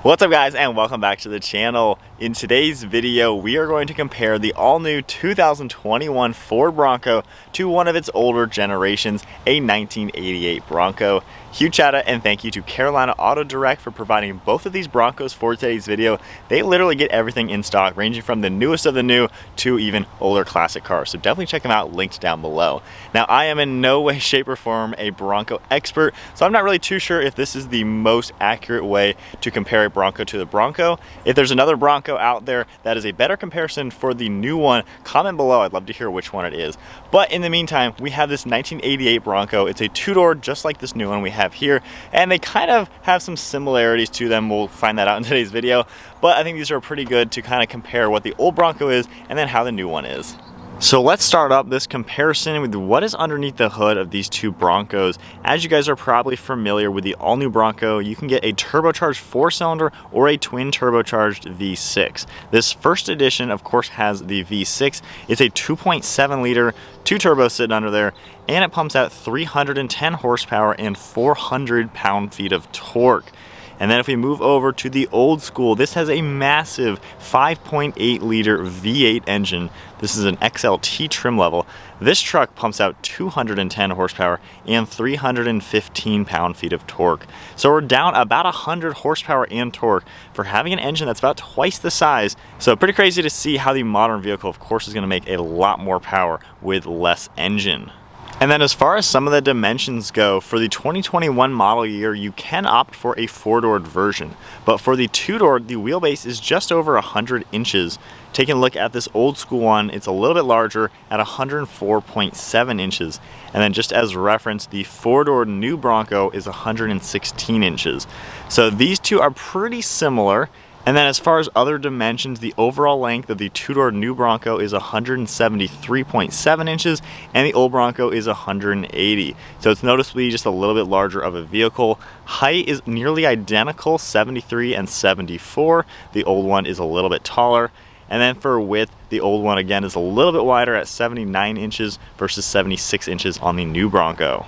What's up guys, and welcome back to the channel. In today's video we are going to compare the all-new 2021 Ford Bronco to one of its older generations, a 1988 Bronco. Huge shout out and thank you to Carolina Auto Direct for providing both of these Broncos for today's video. They literally get everything in stock, ranging from the newest of the new to even older classic cars, so definitely check them out, linked down below. Now I am in no way, shape or form a Bronco expert, so I'm not really too sure if this is the most accurate way to compare a Bronco to the Bronco. If there's another Bronco out there that is a better comparison for the new one, comment below. I'd love to hear which one it is. But in the meantime, we have this 1988 Bronco. It's a two-door just like this new one we have here, and they kind of have some similarities to them. We'll find that out in today's video, but I think these are pretty good to kind of compare what the old Bronco is and then how the new one is. So let's start up this comparison with what is underneath the hood of these two Broncos. As you guys are probably familiar with the all-new Bronco, you can get a turbocharged 4-cylinder or a twin turbocharged V6. This first edition, of course, has the V6. It's a 2.7 liter, 2 turbos sitting under there, and it pumps out 310 horsepower and 400 pound-feet of torque. And then if we move over to the old school, this has a massive 5.8 liter V8 engine. This is an XLT trim level. This truck pumps out 210 horsepower and 315 pound-feet of torque. So we're down about 100 horsepower and torque for having an engine that's about twice the size. So pretty crazy to see how the modern vehicle, of course, is going to make a lot more power with less engine. And then as far as some of the dimensions go, for the 2021 model year, you can opt for a 4-door version. But for the 2-door, the wheelbase is just over 100 inches. Taking a look at this old school one, it's a little bit larger at 104.7 inches. And then just as reference, the 4-door new Bronco is 116 inches. So these two are pretty similar. And then as far as other dimensions, the overall length of the 2-door new Bronco is 173.7 inches and the old Bronco is 180. So it's noticeably just a little bit larger of a vehicle. Height is nearly identical, 73 and 74. The old one is a little bit taller. And then for width, the old one again is a little bit wider at 79 inches versus 76 inches on the new Bronco.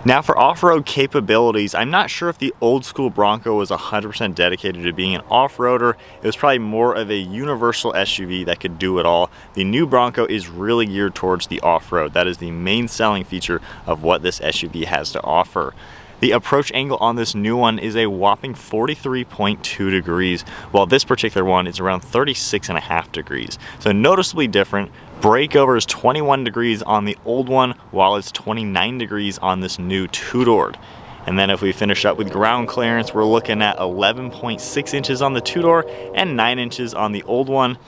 Now for off-road capabilities, I'm not sure if the old school Bronco was 100% dedicated to being an off-roader. It was probably more of a universal SUV that could do it all. The new Bronco is really geared towards the off-road. That is the main selling feature of what this SUV has to offer. The approach angle on this new one is a whopping 43.2 degrees, while this particular one is around 36.5 degrees. So noticeably different. Breakover is 21 degrees on the old one, while it's 29 degrees on this new 2-door. And then if we finish up with ground clearance, we're looking at 11.6 inches on the 2-door and 9 inches on the old one.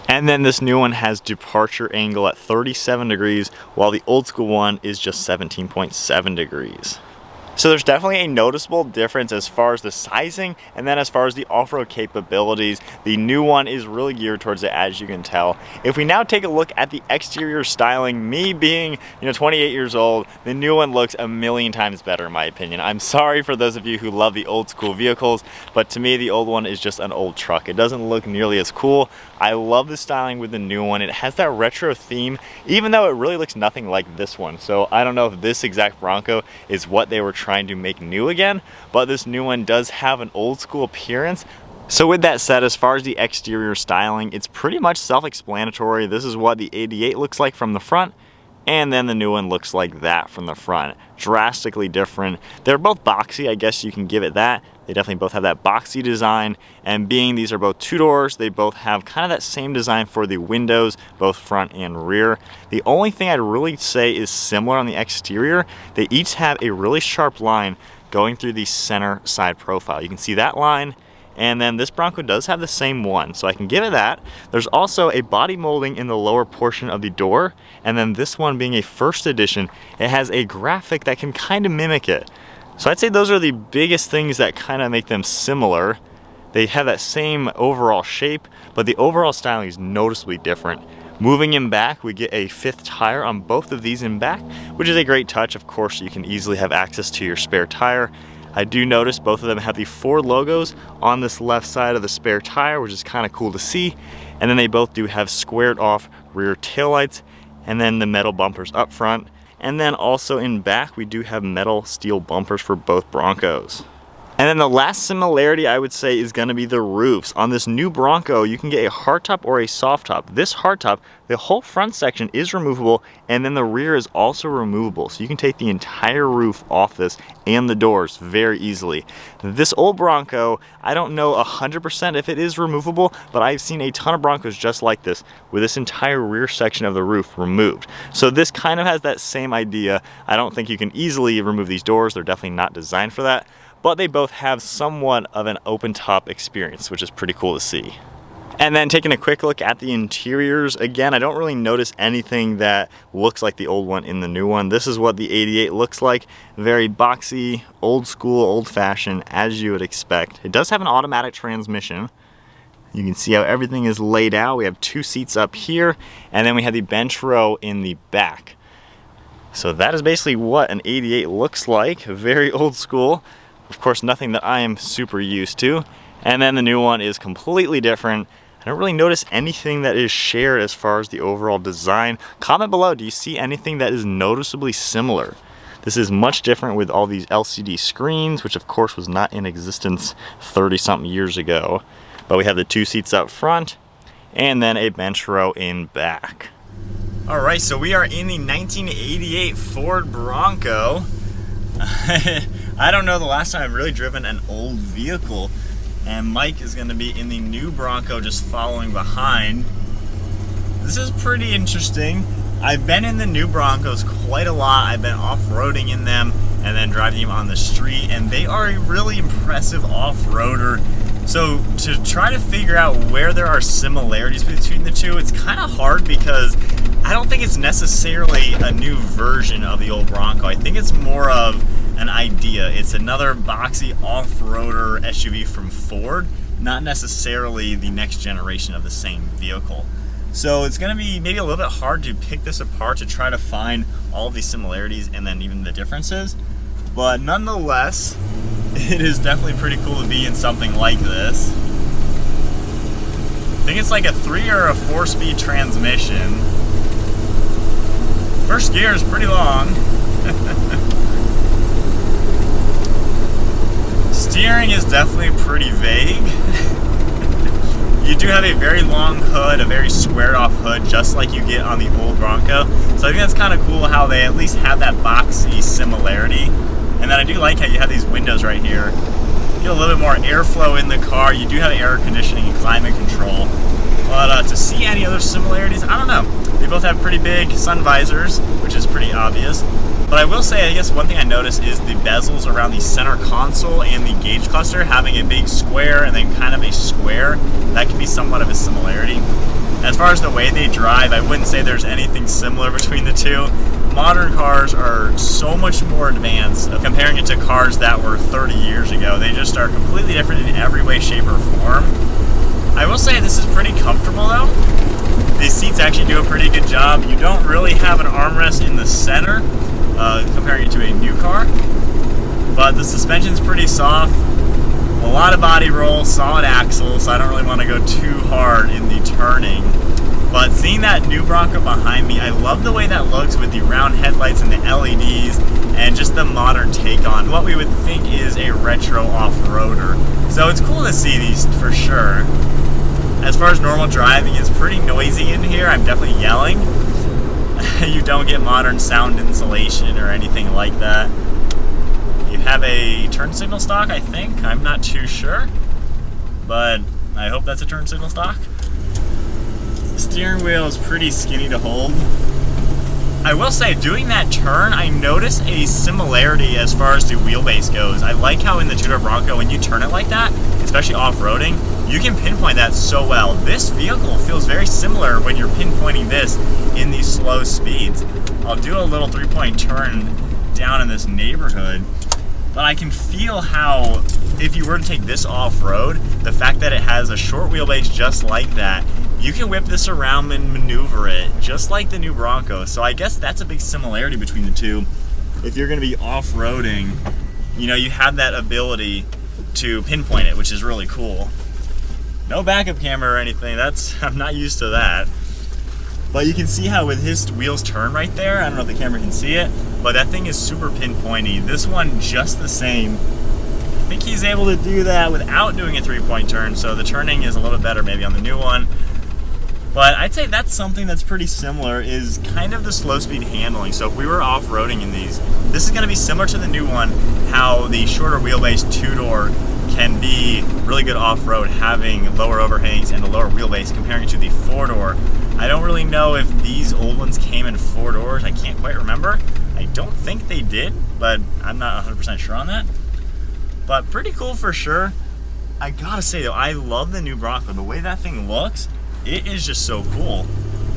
And then this new one has departure angle at 37 degrees, while the old school one is just 17.7 degrees. So there's definitely a noticeable difference as far as the sizing, and then as far as the off-road capabilities. The new one is really geared towards it, as you can tell. If we now take a look at the exterior styling, me being 28 years old, the new one looks a million times better in my opinion. I'm sorry for those of you who love the old school vehicles, but to me the old one is just an old truck. It doesn't look nearly as cool. I love the styling with the new one. It has that retro theme, even though it really looks nothing like this one. So I don't know if this exact Bronco is what they were trying to make new again, but this new one does have an old school appearance. So with that said, as far as the exterior styling, it's pretty much self-explanatory. This is what the 88 looks like from the front, and then the new one looks like that from the front. Drastically different. They're both boxy, I guess you can give it that. They definitely both have that boxy design, and being these are both 2-doors, they both have kind of that same design for the windows, both front and rear. The only thing I'd really say is similar on the exterior, they each have a really sharp line going through the center side profile. You can see that line, and then this Bronco does have the same one, so I can give it that. There's also a body molding in the lower portion of the door, and then this one being a first edition, it has a graphic that can kind of mimic it. So I'd say those are the biggest things that kind of make them similar. They have that same overall shape, but the overall styling is noticeably different. Moving in back, we get a 5th tire on both of these in back, which is a great touch. Of course, you can easily have access to your spare tire. I do notice both of them have the Ford logos on this left side of the spare tire, which is kind of cool to see. And then they both do have squared off rear taillights, and then the metal bumpers up front. And then also in back, we do have metal steel bumpers for both Broncos. And then the last similarity I would say is gonna be the roofs. On this new Bronco, you can get a hardtop or a soft top. This hardtop, the whole front section is removable, and then the rear is also removable. So you can take the entire roof off this and the doors very easily. This old Bronco, I don't know 100% if it is removable, but I've seen a ton of Broncos just like this, with this entire rear section of the roof removed. So this kind of has that same idea. I don't think you can easily remove these doors. They're definitely not designed for that. But they both have somewhat of an open top experience, which is pretty cool to see. And then taking a quick look at the interiors, again, I don't really notice anything that looks like the old one in the new one. This is what the 88 looks like. Very boxy, old school, old fashioned, as you would expect. It does have an automatic transmission. You can see how everything is laid out. We have 2 seats up here, and then we have the bench row in the back. So that is basically what an 88 looks like. Very old school. Of course, nothing that I am super used to. And then the new one is completely different. I don't really notice anything that is shared as far as the overall design. Comment below, do you see anything that is noticeably similar? This is much different with all these LCD screens, which of course was not in existence 30-something years ago. But we have the 2 seats up front, and then a bench row in back. All right, so we are in the 1988 Ford Bronco. I don't know the last time I've really driven an old vehicle, and Mike is going to be in the new Bronco just following behind. This is pretty interesting. I've been in the new Broncos quite a lot. I've been off-roading in them and then driving them on the street, and they are a really impressive off-roader. So to try to figure out where there are similarities between the two, it's kind of hard because I don't think it's necessarily a new version of the old Bronco. I think it's more of an idea. It's another boxy off-roader SUV from Ford, not necessarily the next generation of the same vehicle. So it's going to be maybe a little bit hard to pick this apart to try to find all of these similarities and then even the differences. But nonetheless, it is definitely pretty cool to be in something like this. I think it's like a 3 or a 4-speed transmission. First gear is pretty long. Steering is definitely pretty vague. You do have a very long hood, a very squared off hood, just like you get on the old Bronco. So I think that's kind of cool how they at least have that boxy similarity. And then I do like how you have these windows right here. Get a little bit more airflow in the car. You do have air conditioning and climate control. But to see any other similarities, I don't know. They both have pretty big sun visors, which is pretty obvious. But I will say, I guess one thing I noticed is the bezels around the center console and the gauge cluster having a big square and then kind of a square. That can be somewhat of a similarity. As far as the way they drive, I wouldn't say there's anything similar between the two. Modern cars are so much more advanced comparing it to cars that were 30 years ago. They just are completely different in every way, shape, or form. I will say this is pretty comfortable though. These seats actually do a pretty good job. You don't really have an armrest in the center, comparing it to a new car, but the suspension's pretty soft, a lot of body roll, solid axles, so I don't really want to go too hard in the turning. But seeing that new Bronco behind me, I love the way that looks with the round headlights and the LEDs and just the modern take on what we would think is a retro off-roader. So it's cool to see these for sure. As far as normal driving, it's pretty noisy in here. I'm definitely yelling. You don't get modern sound insulation or anything like that. You have a turn signal stock, I think. I'm not too sure, but I hope that's a turn signal stock. The steering wheel is pretty skinny to hold. I will say, doing that turn, I notice a similarity as far as the wheelbase goes. I like how in the two-door Bronco, when you turn it like that, especially off-roading, you can pinpoint that so well. This vehicle feels very similar when you're pinpointing this in these slow speeds. I'll do a little 3-point turn down in this neighborhood, but I can feel how, if you were to take this off-road, the fact that it has a short wheelbase just like that, you can whip this around and maneuver it just like the new Bronco. So I guess that's a big similarity between the two. If you're going to be off-roading, you know, you have that ability to pinpoint it, which is really cool. No backup camera or anything, I'm not used to that. But you can see how with his wheels turn right there, I don't know if the camera can see it, but that thing is super pinpointy. This one just the same. I think is able to do that without doing a 3-point turn, so the turning is a little bit better maybe on the new one. But I'd say that's something that's pretty similar, is kind of the slow speed handling. So if we were off-roading in these, this is gonna be similar to the new one, how the shorter wheelbase 2-door can be really good off-road, having lower overhangs and a lower wheelbase comparing it to the 4-door. I don't really know if these old ones came in 4 doors. I can't quite remember. I don't think they did, but I'm not 100% sure on that. But pretty cool for sure. I gotta say though, I love the new Bronco. The way that thing looks, it is just so cool.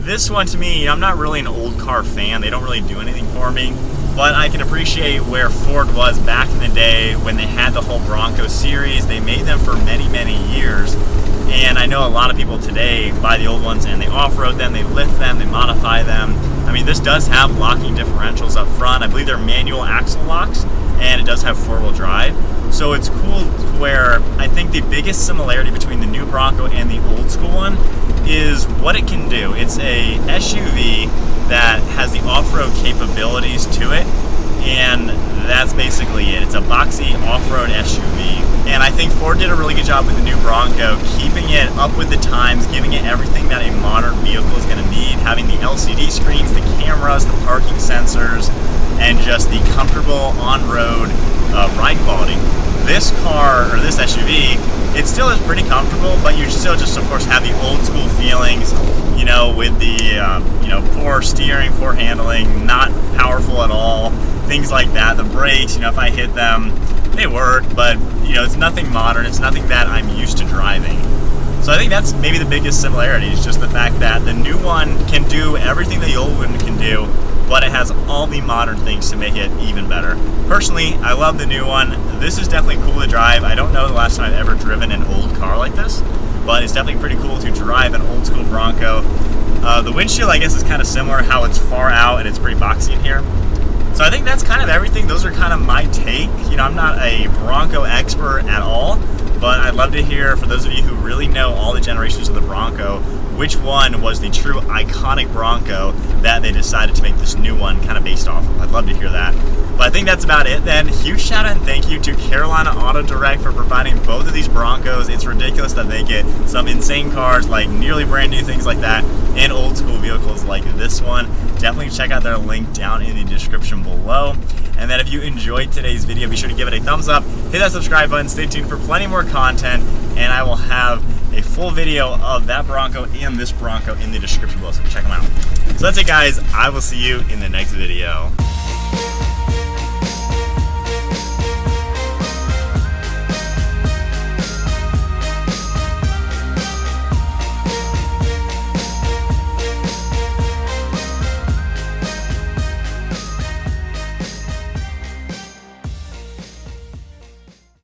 This one to me, I'm not really an old car fan. They don't really do anything for me. But I can appreciate where Ford was back in the day when they had the whole Bronco series. They made them for many, many years. And I know a lot of people today buy the old ones and they off-road them, they lift them, they modify them. I mean, this does have locking differentials up front. I believe they're manual axle locks, and it does have 4-wheel drive. So it's cool where I think the biggest similarity between the new Bronco and the old school one is what it can do. It's a SUV that has the off-road capabilities to it, and that's basically it. It's a boxy off-road SUV. And I think Ford did a really good job with the new Bronco, keeping it up with the times, giving it everything that a modern vehicle is going to need, having the LCD screens, the cameras, the parking sensors, and just the comfortable on-road ride quality. This car, or this SUV, it still is pretty comfortable, but you still just, of course, have the old school feelings, you know, with the, poor steering, poor handling, not powerful at all, things like that. The brakes, if I hit them, they work, but, it's nothing modern. It's nothing that I'm used to driving. So I think that's maybe the biggest similarity, is just the fact that the new one can do everything the old one can do, but it has all the modern things to make it even better. Personally, I love the new one. This is definitely cool to drive. I don't know the last time I've ever driven an old car like this, but it's definitely pretty cool to drive an old school Bronco. The windshield, I guess, is kind of similar, how it's far out and it's pretty boxy in here. So I think that's kind of everything. Those are kind of my take. I'm not a Bronco expert at all, but I'd love to hear, for those of you who really know all the generations of the Bronco, which one was the true iconic Bronco that they decided to make this new one kind of based off of. I'd love to hear that. But I think that's about it then. Huge shout out and thank you to Carolina Auto Direct for providing both of these Broncos. It's ridiculous that they get some insane cars like nearly brand new things like that, and old school vehicles like this one. Definitely check out their link down in the description below. And then if you enjoyed today's video, be sure to give it a thumbs up, hit that subscribe button, stay tuned for plenty more content, and I will have a full video of that Bronco and this Bronco in the description below, so check them out. So that's it guys, I will see you in the next video.